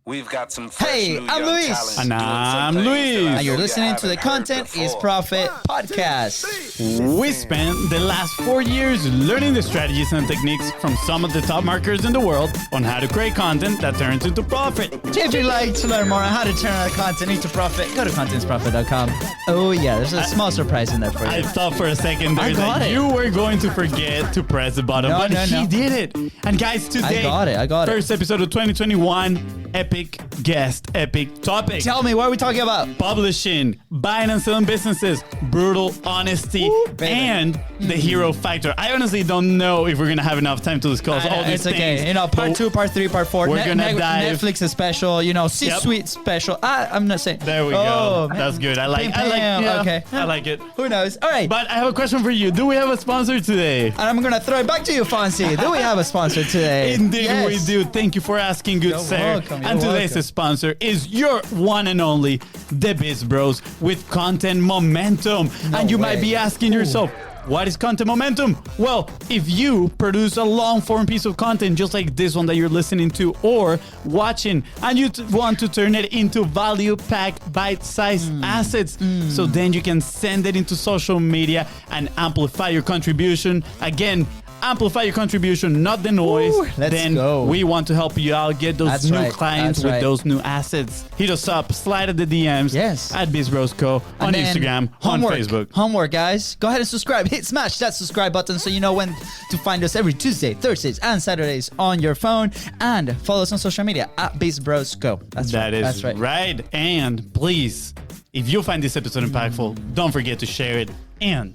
We've got some fresh Hey, new I'm young Luis. talents And doing some I'm things Luis. that I And you're know you listening to the haven't heard Content is before. Profit podcast. We spent the last 4 years learning the strategies and techniques from some of the top marketers in the world on how to create content that turns into profit. If you'd like to learn more on how to turn our content into profit, go to contentsprofit.com. Oh yeah, there's a small surprise in there for I you. thought for a second I there got that it. you were going to forget to press the button, No, but no, he no. did it. And guys, today, I got it. first episode of 2021, epic guest, epic topic. Tell me, what are we talking about? Publishing, buying and selling businesses, brutal honesty, Ooh, baby. and the hero factor. I honestly don't know if we're going to have enough time to discuss all these It's okay. things. You know, part but 2, part 3, part 4. we're gonna dive- Netflix is special. You know, C-suite special. I'm not saying. There we go. Oh, man. That's good. I like Yeah, okay. I like it. Who knows? All right. But I have a question for you. Do we have a sponsor today? And I'm going to throw it back to you, Fonzie. Do we have a sponsor today? Indeed, Yes. we do. Thank you for asking, good You're sir. welcome, you're And today's welcome. sponsor is your one and only, The Biz Bros with Content Momentum. No and you might way. be asking yourself, what is content momentum? Well, if you produce a long form piece of content just like this one that you're listening to or watching, and you want to turn it into value packed bite-sized assets, so then you can send it into social media and amplify your contribution. Again, amplify your contribution, not the noise. Ooh, let's then go. we want to help you out, get those That's new right, clients that's with right. those new assets. Hit us up, slide at the DMs Yes. at BizBrosCo on And then Instagram, on Facebook. Homework, guys. Go ahead and subscribe. Smash that subscribe button so you know when to find us every Tuesday, Thursdays, and Saturdays on your phone. And follow us on social media at BizBrosCo. That's right. That is That's right. right. And please, if you find this episode impactful, don't forget to share it and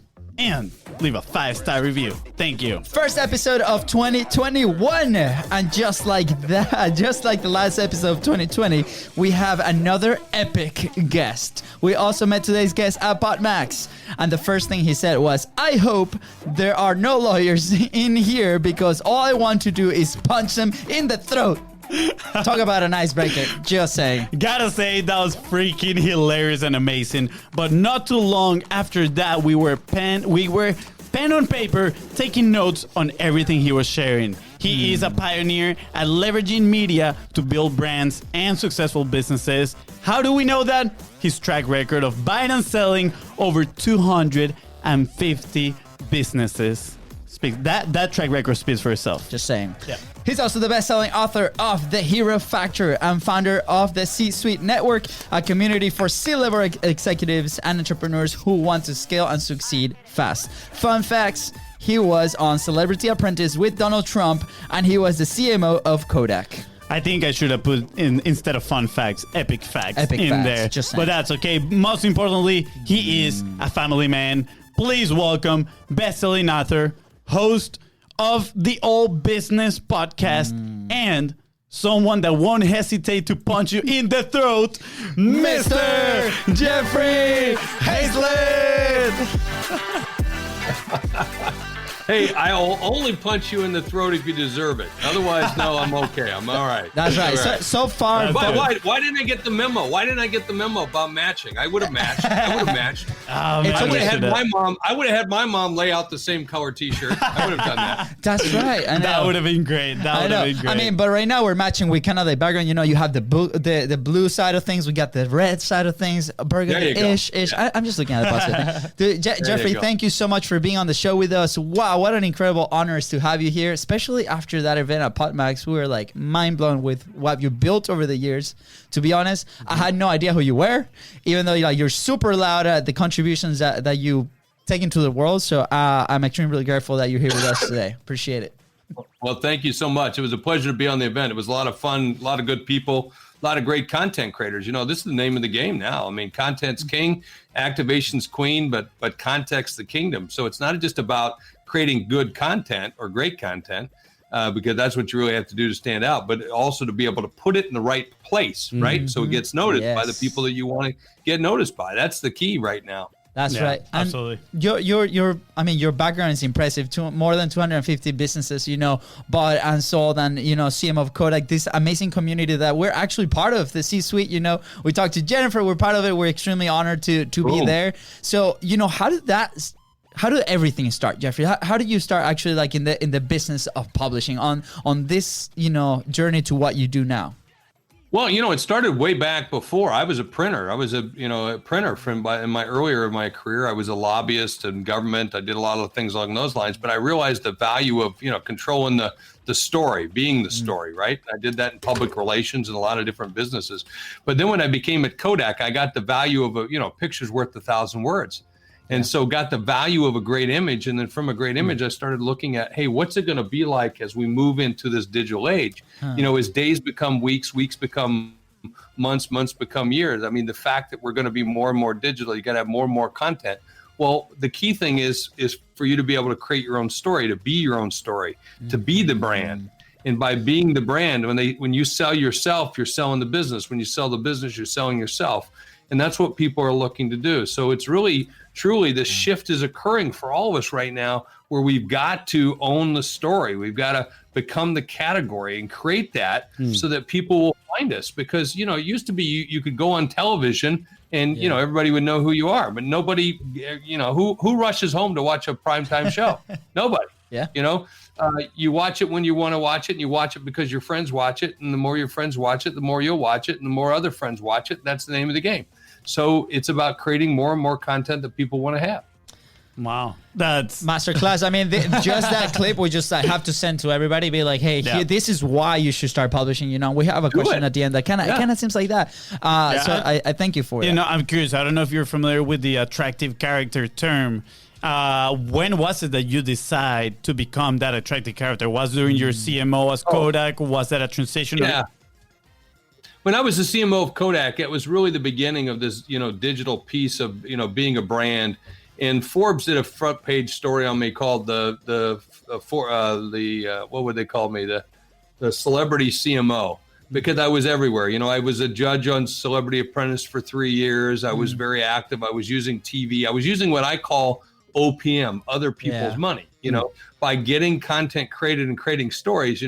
leave a 5-star review. Thank you. First episode of 2021. And just like that, just like the last episode of 2020, we have another epic guest. We also met today's guest at PodMax. And the first thing he said was, I hope there are no lawyers in here because all I want to do is punch them in the throat. Talk about an icebreaker. Just saying. Gotta say, that was freaking hilarious and amazing. But not too long after that, we were pen on paper taking notes on everything he was sharing. He is a pioneer at leveraging media to build brands and successful businesses. How do we know that? His track record of buying and selling over 250 businesses. That track record speaks for itself. Just saying. Yeah. He's also the best-selling author of The Hero Factor and founder of the C-Suite Network, a community for C-level executives and entrepreneurs who want to scale and succeed fast. Fun facts, he was on Celebrity Apprentice with Donald Trump, and he was the CMO of Kodak. I think I should have put in, instead of fun facts, epic facts Epic in facts, there. just saying. But that's okay. Most importantly, he is a family man. Please welcome best-selling author, host of the Old Business podcast, and someone that won't hesitate to punch you in the throat, Mr. Jeffrey Hayzlett. Hey, I'll only punch you in the throat if you deserve it. Otherwise, no, I'm okay. I'm all right. That's right. All right. So far, That's Why didn't I get the memo? Why didn't I get the memo about matching? I would have matched. Oh, man, It's I okay. would have had yesterday. my mom. I would have had my mom lay out the same color T-shirt. I would have done that. that's right. I know. That would have been great. That I would know. have been great. I mean, but right now we're matching with kind of the background. You know, you have the blue side of things. We got the red side of things. Burgundy-ish. Yeah. I'm just looking at the positive thing. Dude, Jeffrey, go. thank you so much for being on the show with us. Wow, what an incredible honor to have you here, especially after that event at PodMax. We were like mind blown with what you built over the years. To be honest, I had no idea who you were, even though you're super loud at the contributions that you take into the world. So I'm extremely grateful that you're here with us today. Appreciate it. Well, thank you so much. It was a pleasure to be on the event. It was a lot of fun, a lot of good people, a lot of great content creators. You know, this is the name of the game now. I mean, content's king, activation's queen, but content's the kingdom. So it's not just about creating good content or great content, because that's what you really have to do to stand out, but also to be able to put it in the right place, right? So it gets noticed by the Yes. people that you want to get noticed by. That's the key right now. That's Yeah, right. And absolutely. your background is impressive. More than 250 businesses, bought and sold, and CMO of Kodak. This amazing community that we're actually part of. The C-suite. We talked to Jennifer. We're part of it. We're extremely honored to be there. So how did everything start, Jeffrey? How did you start actually like in the business of publishing on this journey to what you do now? Well, it started way back before. I was a printer. I was a printer in my career. I was a lobbyist in government. I did a lot of things along those lines. But I realized the value of controlling the story, being the story. Right. I did that in public relations and a lot of different businesses. But then when I became at Kodak, I got the value of a picture's worth 1,000 words. And so got the value of a great image. And then from a great image, I started looking at, hey, what's it going to be like as we move into this digital age? As days become weeks, weeks become months, months become years. I mean, the fact that we're going to be more and more digital, you got to have more and more content. Well, the key thing is for you to be able to create your own story, to be your own story, to be the brand. And by being the brand, when you sell yourself, you're selling the business. When you sell the business, you're selling yourself. And that's what people are looking to do. So it's really, truly, the shift is occurring for all of us right now, where we've got to own the story. We've got to become the category and create that so that people will find us. Because, it used to be you could go on television and, everybody would know who you are. But nobody, who rushes home to watch a primetime show? Nobody. Yeah. You watch it when you want to watch it, and you watch it because your friends watch it. And the more your friends watch it, the more you'll watch it, and the more other friends watch it. That's the name of the game. So it's about creating more and more content that people want to have. Wow. That's masterclass. I mean, just that clip we just have to send to everybody. Be like, hey, here, this is why you should start publishing. We have a question at the end that kind of seems like that. So I thank you for it. I'm curious. I don't know if you're familiar with the attractive character term. When was it that you decide to become that attractive character? Was during your CMO as Kodak? Was that a transition? Yeah. When I was the CMO of Kodak, it was really the beginning of this, digital piece of, being a brand. And Forbes did a front page story on me called what would they call me? The celebrity CMO, because I was everywhere. I was a judge on Celebrity Apprentice for 3 years. I was very active. I was using TV. I was using what I call O.P.M, other people's money, by getting content created and creating stories.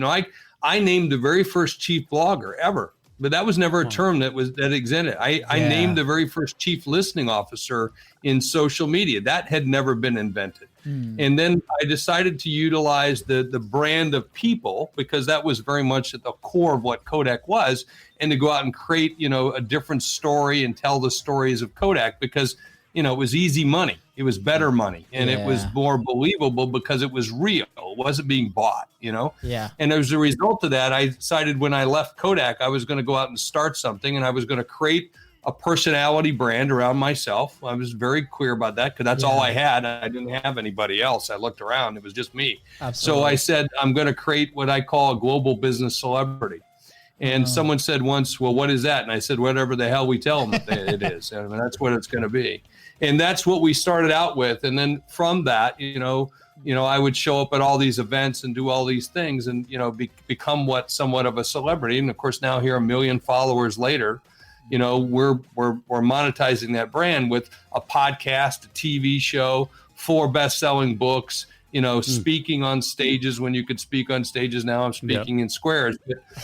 I named the very first chief blogger ever. But that was never a term that existed. I named the very first chief listening officer in social media. That had never been invented. And then I decided to utilize the brand of people, because that was very much at the core of what Kodak was, and to go out and create, a different story and tell the stories of Kodak, because, it was easy money. It was better money, and it was more believable because it was real. It wasn't being bought, Yeah. And as a result of that, I decided when I left Kodak, I was going to go out and start something, and I was going to create a personality brand around myself. I was very clear about that, because that's all I had. I didn't have anybody else. I looked around. It was just me. Absolutely. So I said, I'm going to create what I call a global business celebrity. And someone said once, well, what is that? And I said, whatever the hell we tell them it is. I mean, that's what it's going to be. And that's what we started out with. And then from that, I would show up at all these events and do all these things and, become somewhat of a celebrity. And of course, now here, 1 million followers later, we're monetizing that brand with a podcast, a TV show, 4 best-selling books, speaking on stages when you could speak on stages. Now I'm speaking in squares,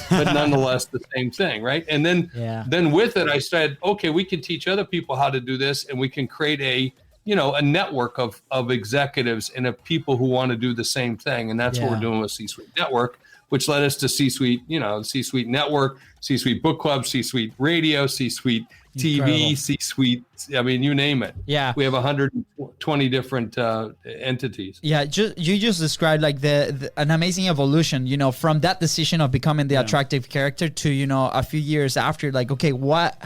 but nonetheless the same thing, right? And then with it, I said, okay, we can teach other people how to do this, and we can create a network of executives and of people who want to do the same thing. And that's what we're doing with C-Suite Network, which led us to C-Suite, C-Suite Network, C-Suite Book Club, C-Suite Radio, C-Suite TV, Incredible. C-Suite, I mean, you name it. Yeah. We have 120 different entities. Yeah, you just described like an amazing evolution, from that decision of becoming the attractive character to, a few years after, like, okay, what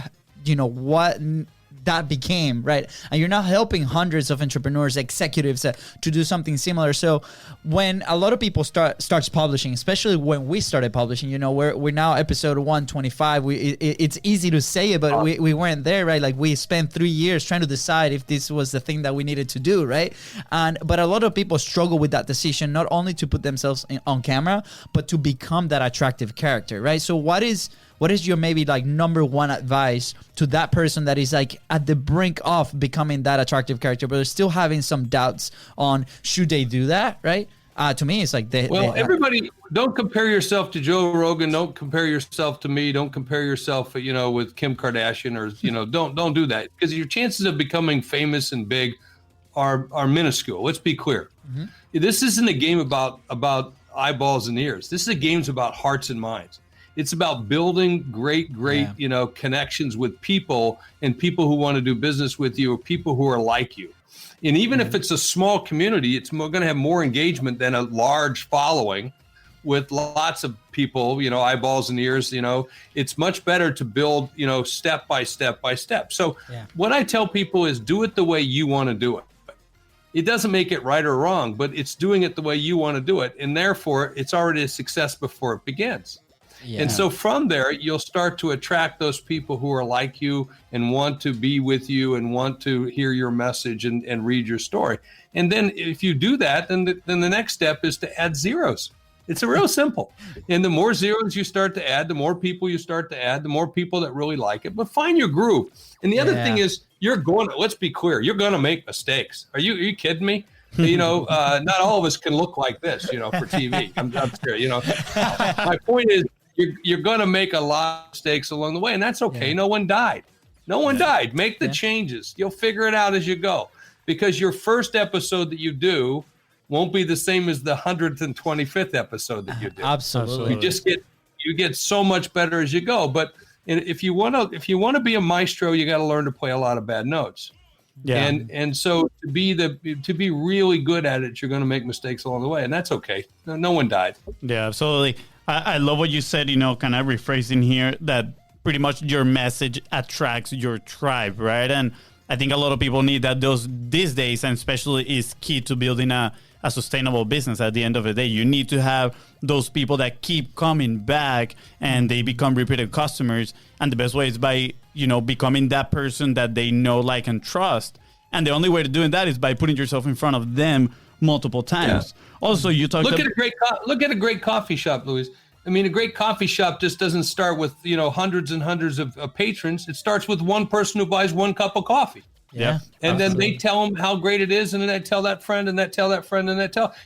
that became, right? And you're now helping hundreds of entrepreneurs, executives to do something similar. So when a lot of people starts publishing, especially when we started publishing, we're now episode 125. It's easy to say it, but we weren't there, right? Like we spent 3 years trying to decide if this was the thing that we needed to do, right? But a lot of people struggle with that decision, not only to put themselves on camera, but to become that attractive character, right? So what is your maybe like number one advice to that person that is like at the brink of becoming that attractive character, but they're still having some doubts on should they do that, right? To me, it's like everybody, don't compare yourself to Joe Rogan. Don't compare yourself to me. Don't compare yourself, with Kim Kardashian or, don't do that, because your chances of becoming famous and big are minuscule. Let's be clear. Mm-hmm. This isn't a game about eyeballs and ears. This is a game about hearts and minds. It's about building great, connections with people and people who want to do business with you or people who are like you. And even if it's a small community, it's going to have more engagement than a large following with lots of people, eyeballs and ears. It's much better to build, step by step by step. So what I tell people is do it the way you want to do it. It doesn't make it right or wrong, but it's doing it the way you want to do it. And therefore, it's already a success before it begins. Yeah. And so from there, you'll start to attract those people who are like you and want to be with you and want to hear your message and read your story. And then if you do that, then the next step is to add zeros. It's real simple. And the more zeros you start to add, the more people you start to add, the more people that really like it. But find your groove. And the other thing is let's be clear, you're going to make mistakes. Are you kidding me? Not all of us can look like this, for TV. I'm serious. My point is, you're going to make a lot of mistakes along the way, and that's okay. No one died. Make the changes. You'll figure it out as you go, because your first episode that you do won't be the same as the 125th episode that you do. Absolutely. You get so much better as you go. But if you want to be a maestro, you got to learn to play a lot of bad notes. Yeah. And so to be really good at it, you're going to make mistakes along the way, and that's okay. No one died. Yeah, absolutely. I love what you said, kind of rephrasing here, that pretty much your message attracts your tribe, right? And I think a lot of people need that these days, and especially is key to building a sustainable business. At the end of the day, you need to have those people that keep coming back and they become repeated customers. And the best way is by, becoming that person that they know, like, and trust. And the only way to doing that is by putting yourself in front of them multiple times. Yeah. Also, you talked look at a great coffee shop, Luis. I mean, a great coffee shop just doesn't start with, hundreds and hundreds of patrons. It starts with one person who buys one cup of coffee. Yeah. And then they tell them how great it is, and then they tell that friend, and that tell that friend, and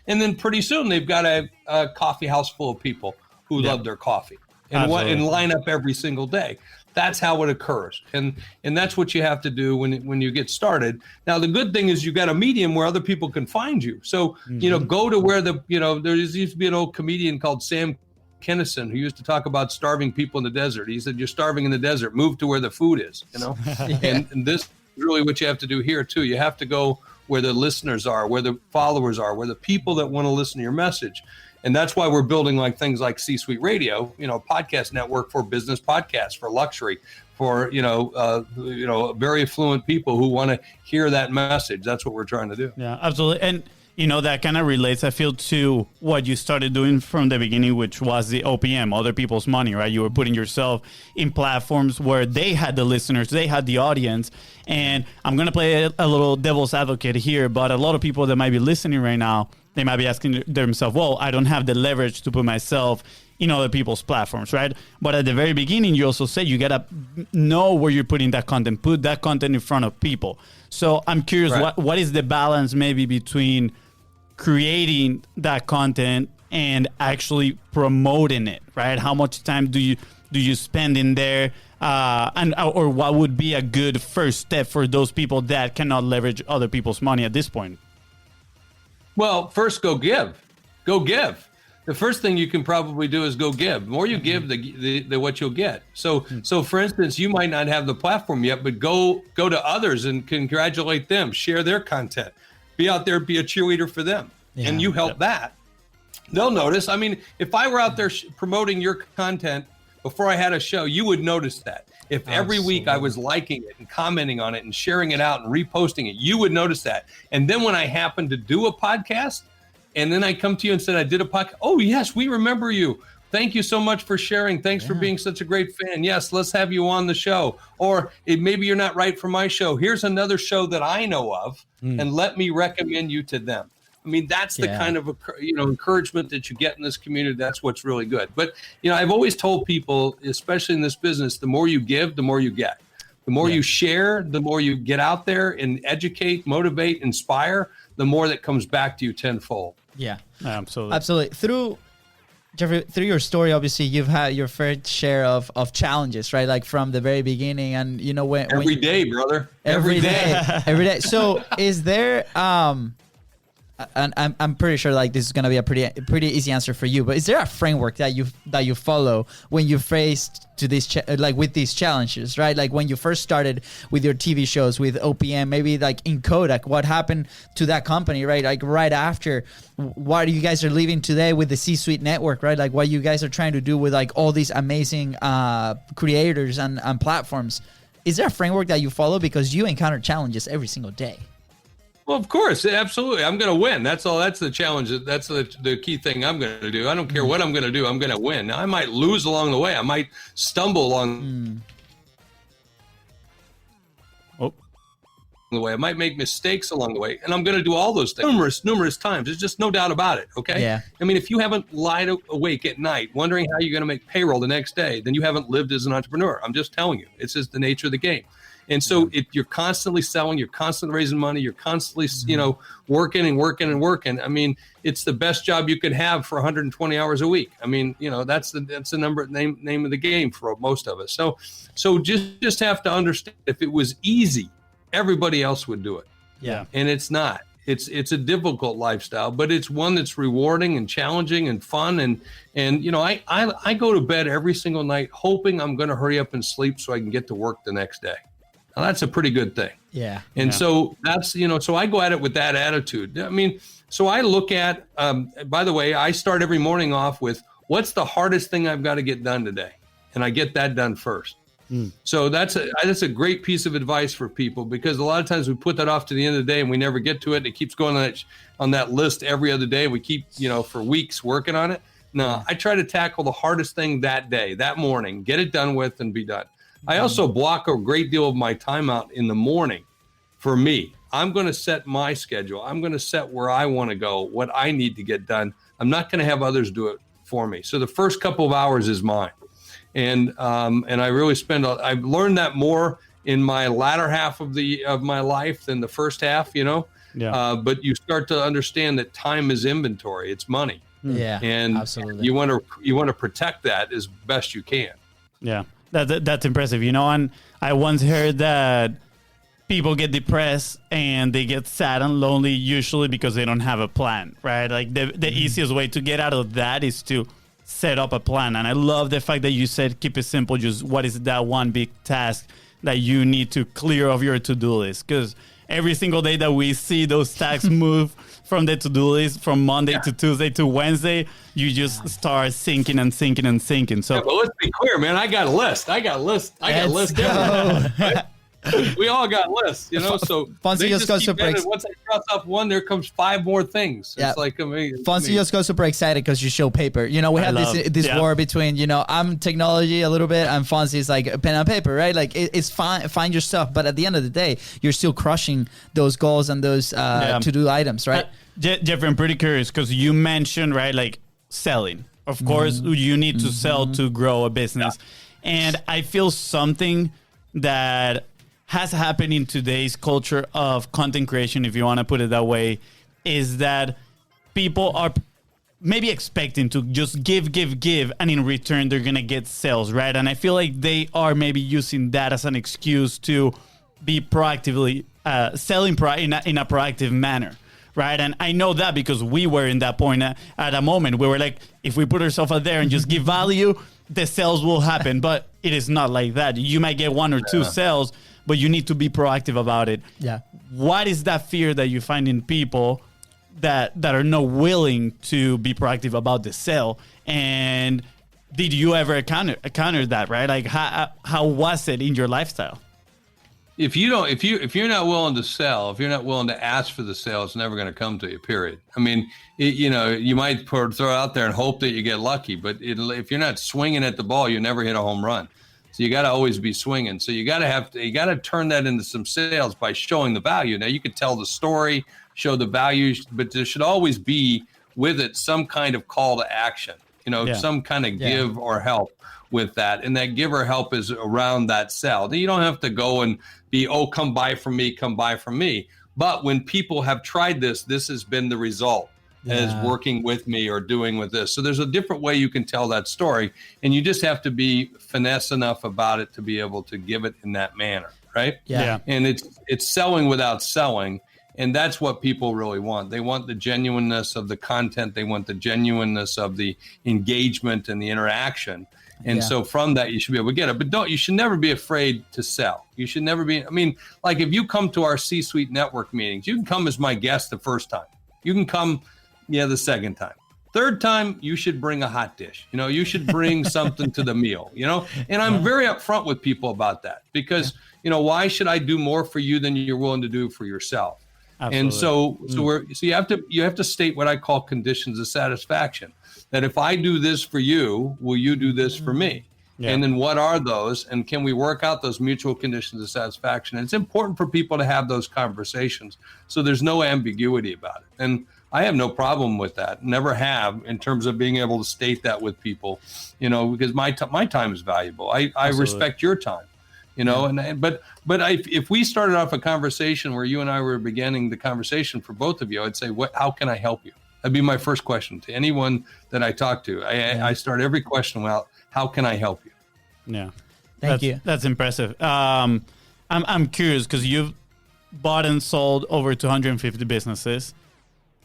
then pretty soon they've got a coffee house full of people who love their coffee and line up every single day. That's how it occurs. And that's what you have to do when you get started. Now, the good thing is you got a medium where other people can find you. So, go to where there used to be an old comedian called Sam Kinison who used to talk about starving people in the desert. He said, you're starving in the desert, move to where the food is, and this is really what you have to do here too. You have to go where the listeners are, where the followers are, where the people that want to listen to your message. And that's why we're building things like C-Suite Radio, podcast network for business podcasts, for luxury, for, very affluent people who want to hear that message. That's what we're trying to do. Yeah, absolutely. And, that kind of relates, I feel, to what you started doing from the beginning, which was the O.P.M, other people's money, right? You were putting yourself in platforms where they had the listeners, they had the audience. And I'm going to play a little devil's advocate here, but a lot of people that might be listening right now, they might be asking themselves, well, I don't have the leverage to put myself in other people's platforms, right? But at the very beginning, you also said you got to know where you're putting that content, put that content in front of people. So I'm curious, right, what is the balance maybe between creating that content and actually promoting it, right? How much time do you spend in there? Or what would be a good first step for those people that cannot leverage other people's money at this point? Well, first, go give. The first thing you can probably do is go give. The more you give, the what you'll get. So for instance, you might not have the platform yet, but go to others and congratulate them, share their content, be out there, be a cheerleader for them, and you help that. They'll notice. I mean, if I were out there promoting your content before I had a show, you would notice that. If every week I was liking it and commenting on it and sharing it out and reposting it, you would notice that. And then when I happen to do a podcast, and then I come to you and said, I did a podcast. Oh, yes, we remember you. Thank you so much for sharing. Thanks for being such a great fan. Yes, let's have you on the show. Or maybe you're not right for my show. Here's another show that I know of, and let me recommend you to them. I mean, that's the kind of encouragement that you get in this community. That's what's really good. But I've always told people, especially in this business, the more you give, the more you get. The more you share, the more you get out there and educate, motivate, inspire, the more that comes back to you tenfold. Yeah, absolutely. Jeffrey, through your story, obviously you've had your fair share of challenges, right? Like from the very beginning, and every day, brother. Every day. So is there and I'm pretty sure like this is gonna be a pretty easy answer for you. But is there a framework that you follow when you faced to this like with these challenges, right? Like when you first started with your TV shows with O.P.M, maybe like in Kodak, what happened to that company, right? Like right after, what you guys are leaving today with the C-Suite network, right? Like what you guys are trying to do with like all these amazing creators and platforms. Is there a framework that you follow because you encounter challenges every single day? Well, of course, absolutely. I'm going to win. That's all. That's the challenge. That's the key thing I'm going to do. I don't care what I'm going to do. I'm going to win. Now, I might lose along the way. I might stumble along the way. I might make mistakes along the way. And I'm going to do all those things numerous times. There's just no doubt about it. Okay. Yeah. I mean, if you haven't lied awake at night wondering how you're going to make payroll the next day, then you haven't lived as an entrepreneur. I'm just telling you. It's just the nature of the game. And so you're constantly selling, you're constantly raising money, you're constantly, working and working and working. I mean, it's the best job you could have for 120 hours a week. I mean, that's the name of the game for most of us. So just have to understand, if it was easy, everybody else would do it. Yeah. And it's not. It's a difficult lifestyle, but it's one that's rewarding and challenging and fun. And I go to bed every single night hoping I'm going to hurry up and sleep so I can get to work the next day. Now, that's a pretty good thing. Yeah. And so that's, so I go at it with that attitude. I mean, so I look at, by the way, I start every morning off with what's the hardest thing I've got to get done today? And I get that done first. So that's a great piece of advice for people, because a lot of times we put that off to the end of the day and we never get to it. And it keeps going on that list every other day. We keep, for weeks working on it. No, I try to tackle the hardest thing that day, that morning, get it done with and be done. I also block a great deal of my time out in the morning for me. I'm going to set my schedule. I'm going to set where I want to go, what I need to get done. I'm not going to have others do it for me. So the first couple of hours is mine. And I really I've learned that more in my latter half of my life than the first half, but you start to understand that time is inventory. It's money. Yeah. And absolutely. you want to protect that as best you can. Yeah. That's impressive, and I once heard that people get depressed and they get sad and lonely usually because they don't have a plan, right? Like the easiest way to get out of that is to set up a plan. And I love the fact that you said keep it simple. Just what is that one big task that you need to clear off your to-do list? Because every single day that we see those tasks move from the to-do list from Monday to Tuesday to Wednesday, you just start sinking and sinking and sinking. So, but let's be clear, man. I got a list. I got a list. We all got lists, So Fonzie just goes super excited. Once I cross off one, there comes 5 more things. Yeah. It's like amazing. Fonzie just goes super excited because you show paper. We have this war between, I'm technology a little bit and Fonzie is like pen and paper, right? Like it's fine, find your stuff, but at the end of the day, you're still crushing those goals and those to-do items, right? Jeffrey, I'm pretty curious because you mentioned, right, like selling. Of course, you need to sell to grow a business. Yeah. And I feel something that has happened in today's culture of content creation, if you want to put it that way, is that people are maybe expecting to just give, and in return, they're going to get sales, right? And I feel like they are maybe using that as an excuse to be proactively selling in a proactive manner. Right. And I know that because we were in that point at a moment. We were like, if we put ourselves out there and just give value, the sales will happen. But it is not like that. You might get 1 or 2 sales, but you need to be proactive about it. Yeah. What is that fear that you find in people that are not willing to be proactive about the sale? And did you ever encounter that, right? Like how was it in your lifestyle? If you're not willing to sell, if you're not willing to ask for the sale, it's never going to come to you, period. I mean, you might throw it out there and hope that you get lucky, but if you're not swinging at the ball, you never hit a home run. So you got to always be swinging. So you got to turn that into some sales by showing the value. Now you could tell the story, show the value, but there should always be with it some kind of call to action, some kind of give or help with that. And that give or help is around that sell. You don't have to go and be, come buy from me. But when people have tried this has been the result. As working with me or doing with this. So there's a different way you can tell that story, and you just have to be finesse enough about it to be able to give it in that manner, right? Yeah. And it's selling without selling, And that's what people really want. They want the genuineness of the content. They want the genuineness of the engagement and the interaction. And so from that, you should be able to get it. But you should never be afraid to sell. You should never be, I mean, like if you come to our C-suite network meetings, you can come as my guest the first time. You can come, the second time. Third time, you should bring a hot dish. You should bring something to the meal, And I'm very upfront with people about that because, why should I do more for you than you're willing to do for yourself? Absolutely. And so you have to state what I call conditions of satisfaction. That if I do this for you, will you do this for me? Yeah. And then what are those? And can we work out those mutual conditions of satisfaction? And it's important for people to have those conversations so there's no ambiguity about it. And I have no problem with that. Never have in terms of being able to state that with people, because my time is valuable. I respect your time, but if we started off a conversation where you and I were beginning the conversation for both of you, I'd say, how can I help you? That'd be my first question to anyone that I talk to. I start every question with, how can I help you? Yeah. Thank you. That's impressive. I'm curious because you've bought and sold over 250 businesses.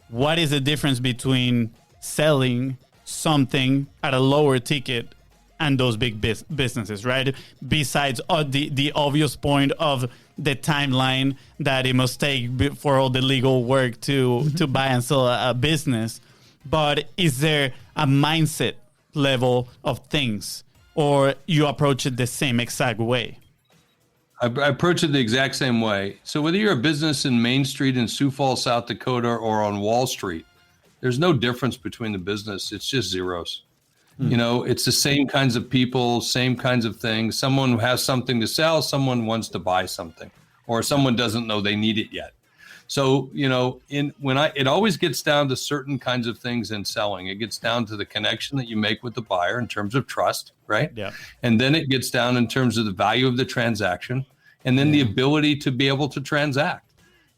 What is the difference between selling something at a lower ticket and those big businesses, right? Besides the obvious point of the timeline that it must take for all the legal work to buy and sell a business. But is there a mindset level of things, or you approach it the same exact way? I approach it the exact same way. So whether you're a business in Main Street in Sioux Falls, South Dakota, or on Wall Street, there's no difference between the business. It's just zeros. It's the same kinds of people, same kinds of things. Someone has something to sell, someone wants to buy something, or someone doesn't know they need it yet. So, it always gets down to certain kinds of things in selling. It gets down to the connection that you make with the buyer in terms of trust, right? Yeah. And then it gets down in terms of the value of the transaction, and then the ability to be able to transact.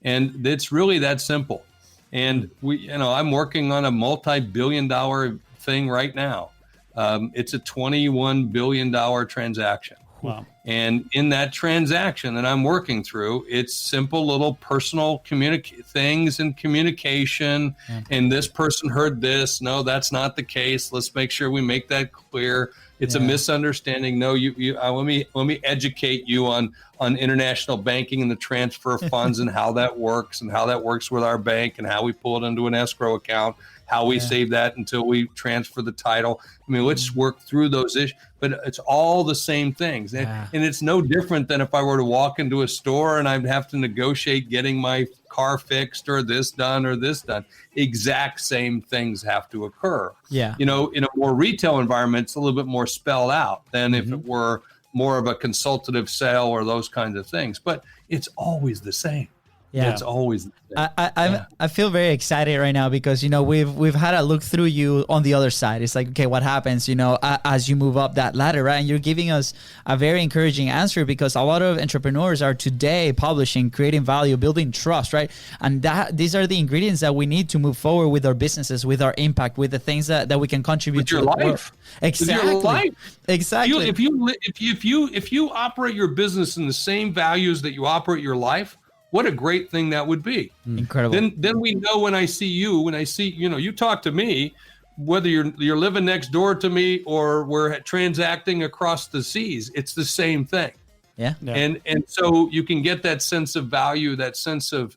And it's really that simple. And I'm working on a multi-billion-dollar thing right now. It's a $21 billion transaction. Wow. And in that transaction that I'm working through, it's simple little personal things and communication. Okay. And this person heard this. No, that's not the case. Let's make sure we make that clear. It's a misunderstanding. No, let me educate you on international banking and the transfer of funds and how that works with our bank and how we pull it into an escrow account, how we save that until we transfer the title. I mean, let's work through those issues, but it's all the same things. And it's no different than if I were to walk into a store and I'd have to negotiate getting my car fixed or this done or this done. Exact same things have to occur. Yeah. In a more retail environment, it's a little bit more spelled out than if it were more of a consultative sale or those kinds of things, but it's always the same. Yeah, it's always. I feel very excited right now because we've had a look through you on the other side. It's like, okay, what happens as you move up that ladder, right? And you're giving us a very encouraging answer because a lot of entrepreneurs are today publishing, creating value, building trust, right? And these are the ingredients that we need to move forward with our businesses, with our impact, with the things that we can contribute to your life. World. Exactly. With your life. Exactly. If you operate your business in the same values that you operate your life, what a great thing that would be. Incredible. Then we know when I see you talk to me, whether you're living next door to me or we're transacting across the seas, it's the same thing. Yeah. And so you can get that sense of value, that sense of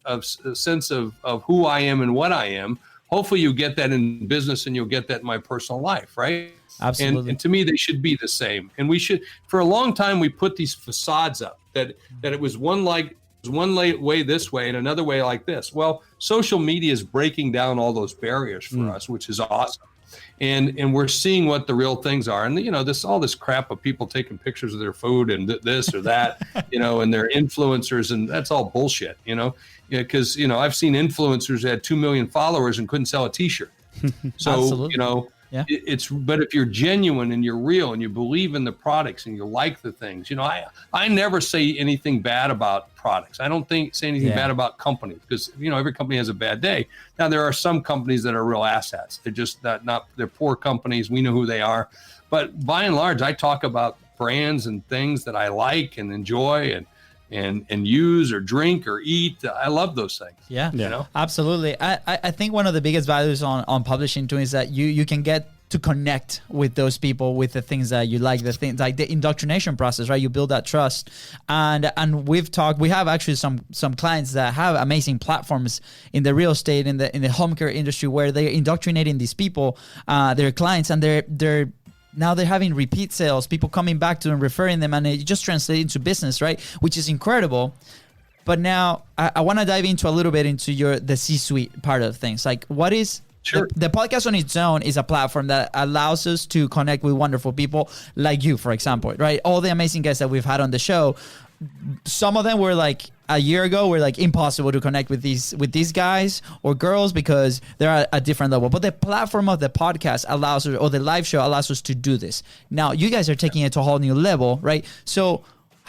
who I am and what I am. Hopefully you get that in business and you'll get that in my personal life, right? Absolutely. And to me, they should be the same. And we should, for a long time, we put these facades up that it was one way this way and another way like this. Well, social media is breaking down all those barriers for us, which is awesome. And we're seeing what the real things are. And all this crap of people taking pictures of their food and this or that, and they're influencers, and that's all bullshit, because I've seen influencers that had 2 million followers and couldn't sell a t-shirt. So, absolutely. Yeah. But if you're genuine and you're real and you believe in the products and you like the things, I never say anything bad about products. I don't say anything bad about companies because, every company has a bad day. Now, there are some companies that are real assets. They're just they're poor companies. We know who they are. But by and large, I talk about brands and things that I like and enjoy. And, and use or drink or eat. I love those things. Yeah, you know? Absolutely. I think one of the biggest values on publishing too is that you can get to connect with those people with the things that you like, the things like the indoctrination process, right? You build that trust, and we have actually some clients that have amazing platforms in the real estate, in the home care industry, where they're indoctrinating these people, their clients, and they're now they're having repeat sales, people coming back to them, referring them, and it just translates into business, right? Which is incredible. But now I want to dive into a little bit into the C-suite part of things. Like, what is Sure. The podcast on its own is a platform that allows us to connect with wonderful people like you, for example, right? All the amazing guests that we've had on the show, some of them were like a year ago were like impossible to connect with these guys or girls because they're at a different level. But the platform of the podcast allows us, or the live show allows us to do this. Now you guys are taking it to a whole new level, right? So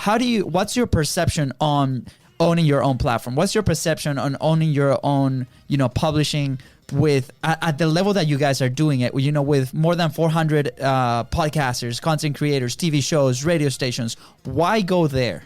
what's your perception on owning your own platform? What's your perception on owning your own, publishing with at the level that you guys are doing it, with more than 400 podcasters, content creators, TV shows, radio stations? Why go there?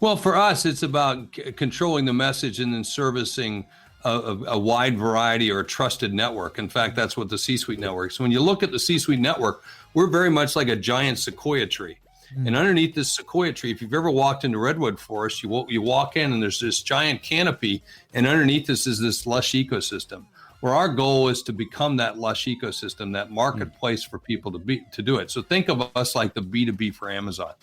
Well, for us, it's about controlling the message and then servicing a wide variety or a trusted network. In fact, that's what the C-Suite network. So when you look at the C-Suite network, we're very much like a giant sequoia tree. And underneath this sequoia tree, if you've ever walked into redwood forest, you walk in and there's this giant canopy, and underneath this is this lush ecosystem. Where our goal is to become that lush ecosystem, that marketplace for people to do it. So think of us like the B2B for Amazon,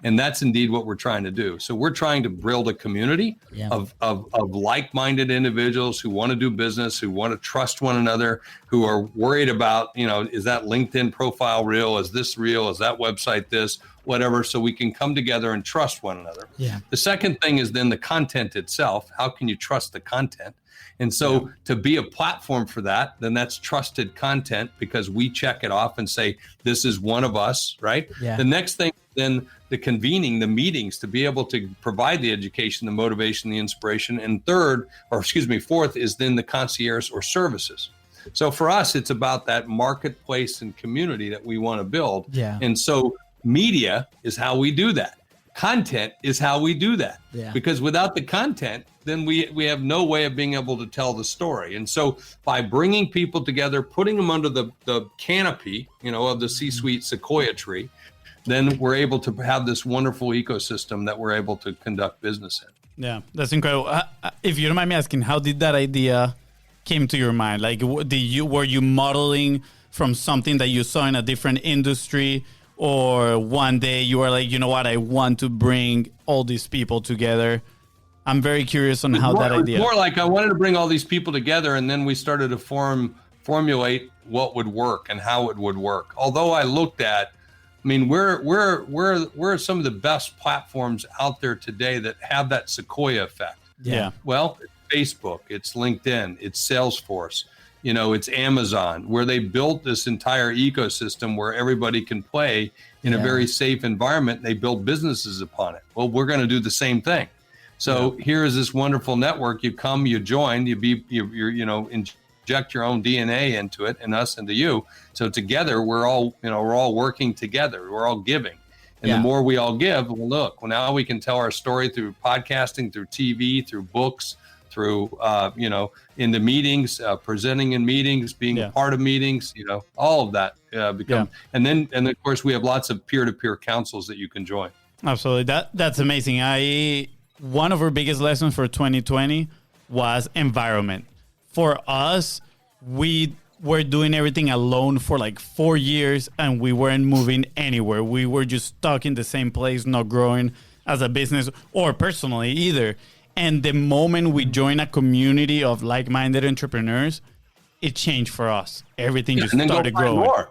and that's indeed what we're trying to do. So we're trying to build a community of like-minded individuals who want to do business, who want to trust one another, who are worried about, is that LinkedIn profile real? Is this real? Is that website this? Whatever, so we can come together and trust one another. Yeah. The second thing is then the content itself. How can you trust the content? And so to be a platform for that, then that's trusted content because we check it off and say, this is one of us, right? Yeah. The next thing, then the convening, the meetings to be able to provide the education, the motivation, the inspiration. And fourth is then the concierge or services. So for us, it's about that marketplace and community that we want to build. Yeah. And so media is how we do that. Content is how we do that. Yeah. Because without the content, then we have no way of being able to tell the story. And so by bringing people together, putting them under the canopy, of the C-Suite sequoia tree, then we're able to have this wonderful ecosystem that we're able to conduct business in. Yeah, that's incredible. If you don't mind me asking, how did that idea came to your mind? Like, were you modeling from something that you saw in a different industry? Or one day you were like, you know what, I want to bring all these people together. I'm very curious on how that idea. More like I wanted to bring all these people together, and then we started to formulate what would work and how it would work. Although I looked at, we're some of the best platforms out there today that have that sequoia effect. Yeah. Well, it's Facebook, it's LinkedIn, it's Salesforce. It's Amazon, where they built this entire ecosystem where everybody can play in a very safe environment. They build businesses upon it. Well, we're going to do the same thing. So here is this wonderful network. You come, you join, inject your own DNA into it, and us into you. So together, we're all working together. We're all giving. And the more we all give, now we can tell our story through podcasting, through TV, through books, through, in the meetings, presenting in meetings, being a part of meetings, all of that and then of course we have lots of peer-to-peer councils that you can join. Absolutely. That's amazing. One of our biggest lessons for 2020 was environment. For us, we were doing everything alone for like 4 years and we weren't moving anywhere. We were just stuck in the same place, not growing as a business or personally either. And the moment we joined a community of like-minded entrepreneurs, it changed for us. Everything just started growing. Go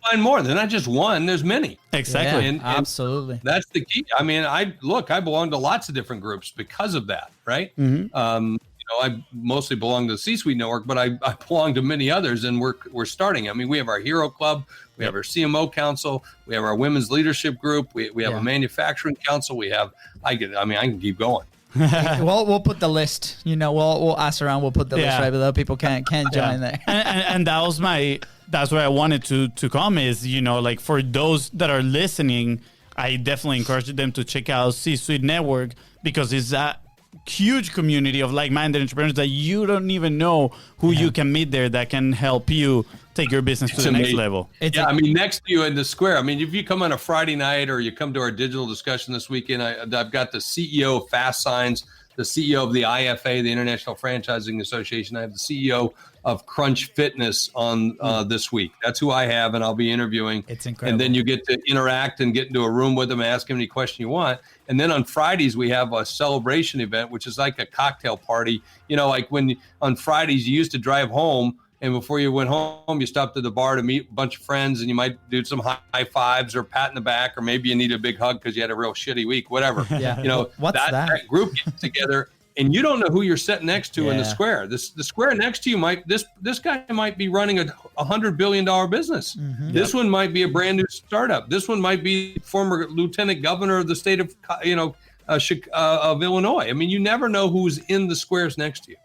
find more. They're not just one, there's many. Exactly. Yeah, and absolutely. That's the key. I belong to lots of different groups because of that, right? Mm-hmm. I mostly belong to the C-Suite network, but I belong to many others, and we're starting. We have our Hero Club, we have our CMO Council, we have our Women's Leadership Group, we have a Manufacturing Council, I can keep going. We'll put the list. We'll ask around. We'll put the list right below. People can't join there. and that was that's where I wanted to come is like for those that are listening, I definitely encourage them to check out C-Suite Network because it's a huge community of like-minded entrepreneurs that you don't even know who you can meet there that can help you take your business to the next level. I mean, next to you in the square. I mean, if you come on a Friday night or you come to our digital discussion this weekend, I've got the CEO of Fast Signs, the CEO of the IFA, the International Franchising Association. I have the CEO of Crunch Fitness on this week. That's who I have, and I'll be interviewing. It's incredible. And then you get to interact and get into a room with them, ask them any question you want. And then on Fridays, we have a celebration event, which is like a cocktail party. You know, like when on Fridays, you used to drive home, and before you went home, you stopped at the bar to meet a bunch of friends, and you might do some high fives or pat in the back, or maybe you need a big hug because you had a real shitty week, whatever. Yeah. You know, that group gets together, and you don't know who you're sitting next to in the square. The square next to you might, this guy might be running a $100 billion business. Mm-hmm. This one might be a brand new startup. This one might be former lieutenant governor of the state of, of Illinois. I mean, you never know who's in the squares next to you.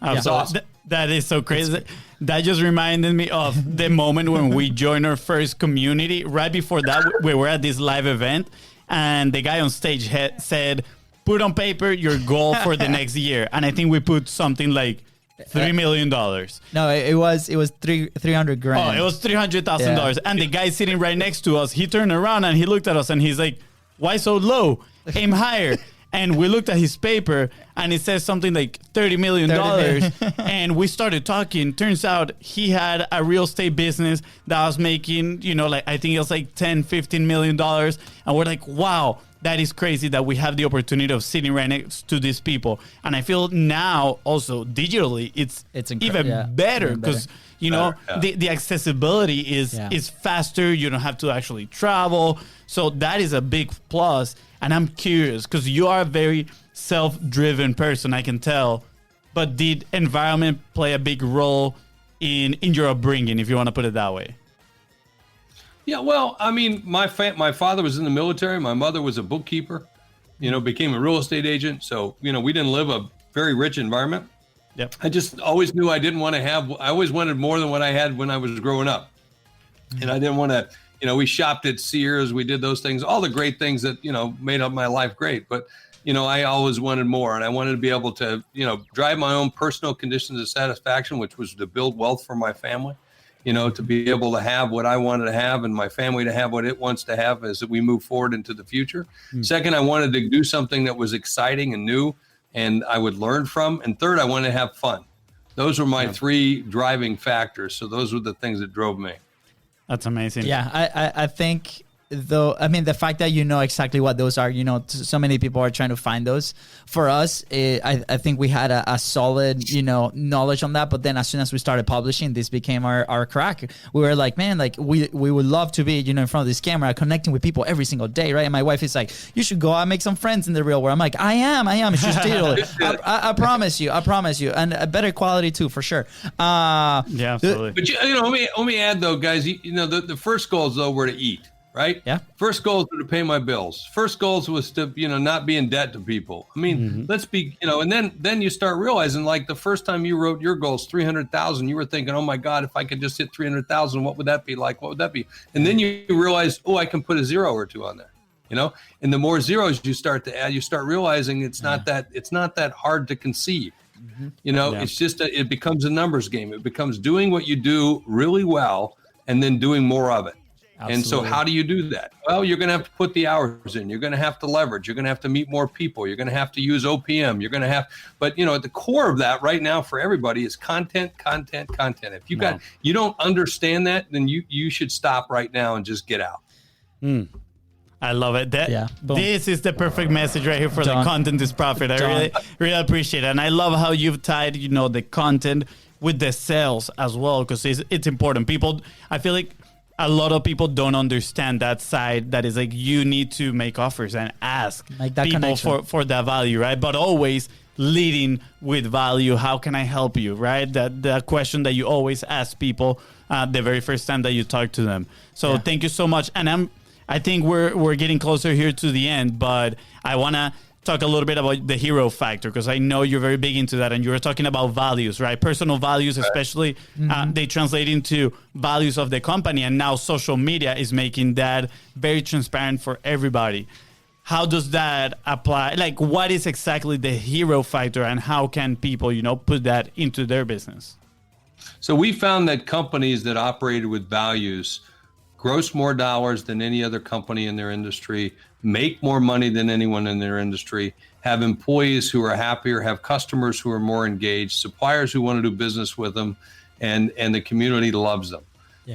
It's awesome. That is so crazy. That just reminded me of the moment when we joined our first community. Right before that, we were at this live event, and the guy on stage said, put on paper your goal for the next year. And I think we put something like $3 million. No, it was 300 grand. Oh, it was $300,000. Yeah. And the guy sitting right next to us, he turned around and he looked at us and he's like, why so low? Aim higher. And we looked at his paper and it says something like $30 million. And we started talking. Turns out he had a real estate business that was making, I think it was like $10-15 million. And we're like, wow, that is crazy that we have the opportunity of sitting right next to these people. And I feel now also digitally, it's even better because, the accessibility is faster. You don't have to actually travel. So that is a big plus. And I'm curious because you are a very self-driven person, I can tell. But did environment play a big role in your upbringing, if you want to put it that way? Yeah, well, I mean, my father was in the military. My mother was a bookkeeper, became a real estate agent. So, we didn't live a very rich environment. Yep. I just always knew I always wanted more than what I had when I was growing up. Mm-hmm. And I didn't want to, we shopped at Sears. We did those things, all the great things that, made up my life great. But, I always wanted more. And I wanted to be able to, drive my own personal conditions of satisfaction, which was to build wealth for my family. To be able to have what I wanted to have and my family to have what it wants to have as we move forward into the future. Mm-hmm. Second, I wanted to do something that was exciting and new and I would learn from. And third, I wanted to have fun. Those were my three driving factors. So those were the things that drove me. That's amazing. Yeah, I think the fact that you know exactly what those are, so many people are trying to find those. For us, I think we had a solid, knowledge on that. But then as soon as we started publishing, this became our crack. We were like, man, like we would love to be, in front of this camera, connecting with people every single day, right? And my wife is like, you should go out and make some friends in the real world. I'm like, I am. It's just digital. I promise you. And a better quality too, for sure. Yeah, absolutely. But let me add though, guys. The first goals though were to eat. Right? Yeah. First goals were to pay my bills. First goals was to, not be in debt to people. I mean, let's be, and then you start realizing like the first time you wrote your goals, 300,000, you were thinking, oh my God, if I could just hit 300,000, what would that be like? What would that be? And then you realize, oh, I can put a 0 or 2 on there, and the more zeros you start to add, you start realizing it's not that hard to conceive. Mm-hmm. It's just, it becomes a numbers game. It becomes doing what you do really well and then doing more of it. Absolutely. And so how do you do that? Well, you're going to have to put the hours in. You're going to have to leverage. You're going to have to meet more people. You're going to have to use O.P.M. But at the core of that right now for everybody is content. If you don't understand that, then you should stop right now and just get out. I love it. This is the perfect message right here for the content is profit. I really appreciate it. And I love how you've tied, the content with the sales as well, because it's important. I feel like a lot of people don't understand that side. That is like you need to make offers and ask people for that value, right? But always leading with value. How can I help you, right? That question that you always ask people the very first time that you talk to them. So thank you so much. And I think we're getting closer here to the end, but I want to talk a little bit about the hero factor, because I know you're very big into that, and you were talking about values, right? Personal values, especially, they translate into values of the company, and now social media is making that very transparent for everybody. How does that apply? Like, what is exactly the hero factor, and how can people, put that into their business? So we found that companies that operated with values gross more dollars than any other company in their industry, make more money than anyone in their industry, have employees who are happier, have customers who are more engaged, suppliers who want to do business with them, and the community loves them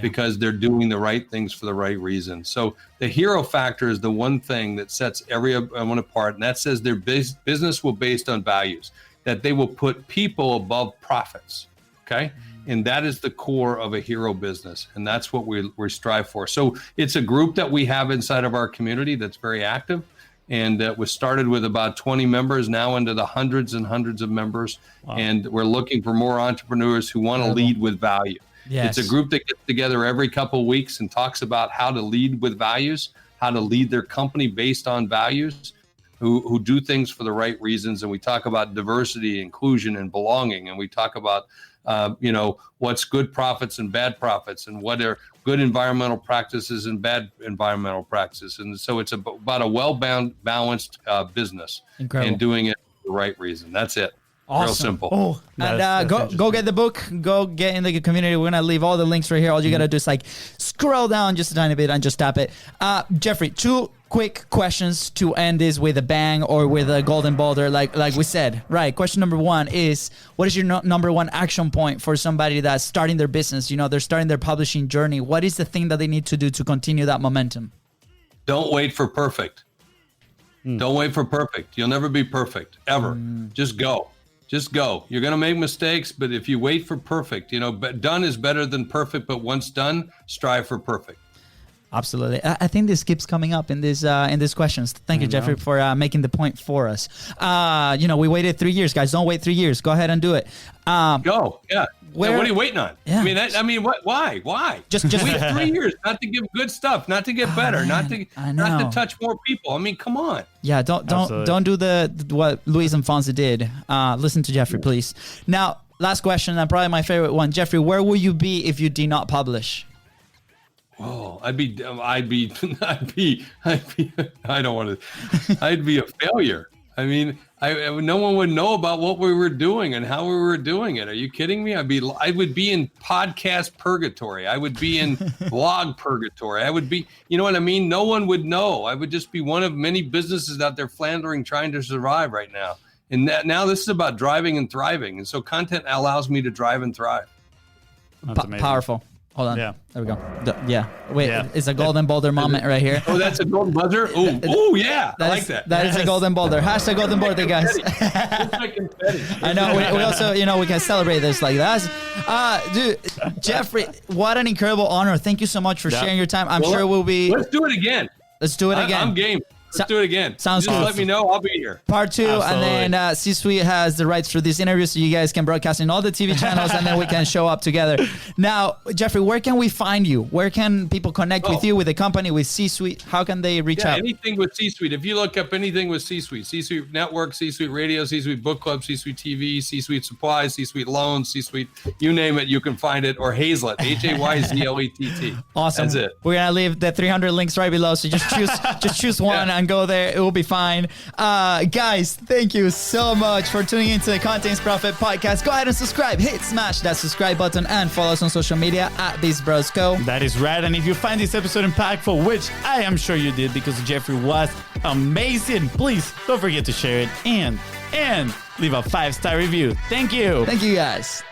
because they're doing the right things for the right reasons. So the hero factor is the one thing that sets everyone apart, and that says their business will be based on values, that they will put people above profits, okay? And that is the core of a hero business. And that's what we strive for. So it's a group that we have inside of our community that's very active. And was started with about 20 members, now into the hundreds and hundreds of members. Wow. And we're looking for more entrepreneurs who want to lead with value. Yes. It's a group that gets together every couple of weeks and talks about how to lead with values, how to lead their company based on values, who do things for the right reasons. And we talk about diversity, inclusion, and belonging. And we talk about what's good profits and bad profits, and what are good environmental practices and bad environmental practices. And so it's about a balanced business. Incredible. And doing it for the right reason. That's it. Awesome. Real simple. Oh, and go get the book. Go get in the community. We're gonna leave all the links right here. All you gotta do is scroll down just a tiny bit and just tap it. Jeffrey, 2 quick questions to end this with a bang or with a golden boulder, like we said. Right. Question number 1 is, what is your number 1 action point for somebody that's starting their business? They're starting their publishing journey. What is the thing that they need to do to continue that momentum? Don't wait for perfect. Don't wait for perfect. You'll never be perfect, ever. Just go. Just go. You're going to make mistakes, but if you wait for perfect, done is better than perfect, but once done, strive for perfect. Absolutely. I think this keeps coming up in these questions. Thank you, Jeffrey, for making the point for us. We waited 3 years, guys. Don't wait 3 years. Go ahead and do it. Go. Yeah. What are you waiting on? Yeah. What? Why? Just wait 3 years, not to give good stuff, not to get better, not to touch more people. Come on. Yeah. Don't do what Luis and Fonzie did. Listen to Jeffrey, please. Now, last question, and probably my favorite one. Jeffrey, where will you be if you did not publish? Oh, I'd be I don't want to, I'd be a failure. No one would know about what we were doing and how we were doing it. Are you kidding me? I would be in podcast purgatory. I would be in blog purgatory. I would be, you know what I mean? No one would know. I would just be one of many businesses out there floundering, trying to survive right now. And now this is about driving and thriving. And so content allows me to drive and thrive. Powerful. Hold on. Yeah. There we go. Wait, it's a golden boulder moment right here. Oh, that's a golden buzzer? Oh, yeah. I like that. That is a golden boulder. Hashtag golden boulder, guys. I know. We also, we can celebrate this like that. Dude, Jeffrey, what an incredible honor. Thank you so much for sharing your time. I'm sure we'll be... Let's do it again. I'm game. Let's do it again. Sounds good. Let me know. I'll be here. Part 2, absolutely. And then C-Suite has the rights for this interview, so you guys can broadcast in all the TV channels, and then we can show up together. Now, Jeffrey, where can we find you? Where can people connect with you, with the company, with C-Suite? How can they reach out? Anything with C-Suite. If you look up anything with C-Suite, C-Suite Network, C-Suite Radio, C-Suite Book Club, C-Suite TV, C-Suite Supplies, C-Suite Loans, C-Suite, you name it, you can find it. Or Hayzlett, Hayzlett. Awesome. That's it. We're gonna leave the 300 links right below, so just choose one and go there. It will be fine. Guys, thank you so much for tuning into the Contents Profit Podcast. Go ahead and subscribe. Smash that subscribe button and follow us on social media at BizBrosCo. That is right. And if you find this episode impactful, which I am sure you did because Jeffrey was amazing, please don't forget to share it and leave a 5-star review. Thank you. Thank you, guys.